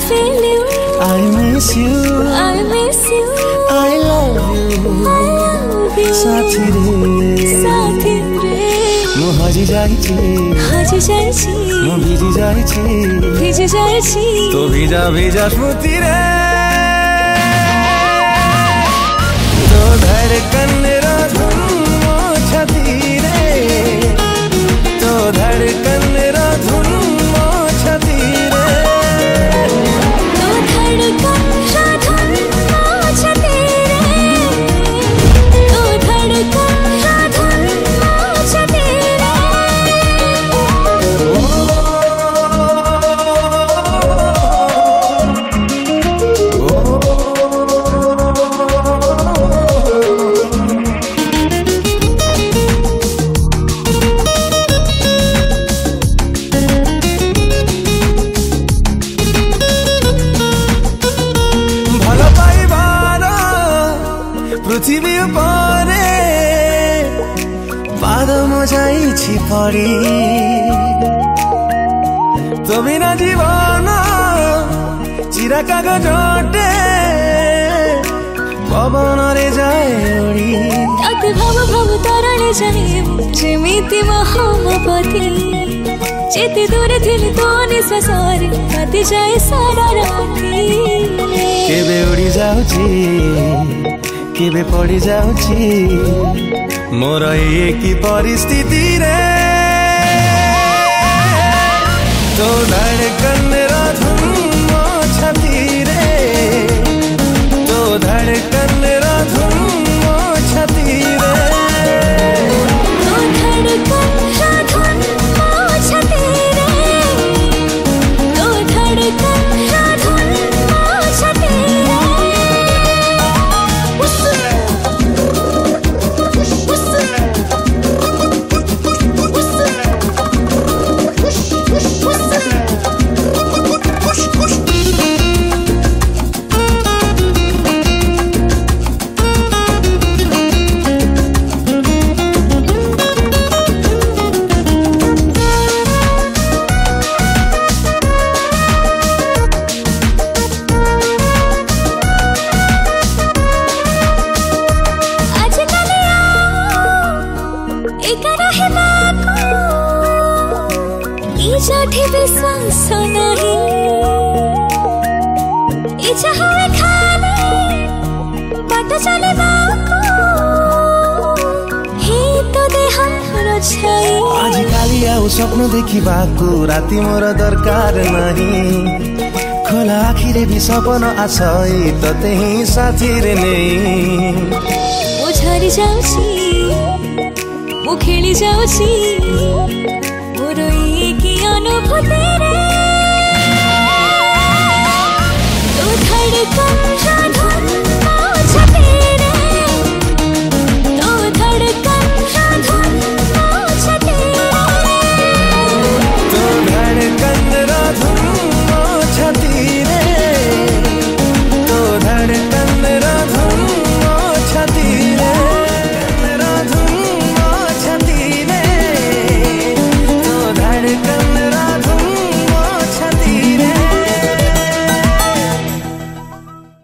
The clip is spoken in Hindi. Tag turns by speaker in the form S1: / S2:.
S1: feel you,
S2: I miss you,
S1: I miss you,
S2: I love you,
S1: I love you.
S2: साथी रे मु हजी जाइछि,
S1: हजी जाइछि,
S2: मु भिजी जाइछि,
S1: भिजी जाइछि,
S2: तो भिजा भिजा स्मृति रे तो धड़कन रो धुन मो छती रे तो धड़कन रो धुन मो छती रे
S1: तो धड़कन रो धुन मो छती रे तो धड़कन रो धुन मो छती रे।
S2: पृथ्वी परे पाद मजाइछि पड़ी तो बिना जीवन चिरा कागजटे पवन रे जाए उड़ी
S1: ताते भाव भाव तरणे जाए जेमिति महामपति जेते दूर थिले तो निश्वासरे काटी जाए सारा राति
S2: केबे उड़ी जाउछि केबे पड़ी जाउछि मोर एकी परिस्थिति रे तो धड़कन रो धुन मो छती रे तो धड़कन रो धुन मो छती रे
S1: तो धड़कन रो धुन मो छती रे तो धड़कन रो धुन मो छती रे। विश्वास नहीं इच्छा हुए खाली बाट चले ही तो देह रछाई
S2: आजिकाली आउ स्वप्न देखिबाकू राति मोर दरकार नहीं खोला आखिरे भी सपन आछई तते ही साथी रे नहीं
S1: मु झरी जाउछि मु खेली जाउछि मोर की अनुभूति।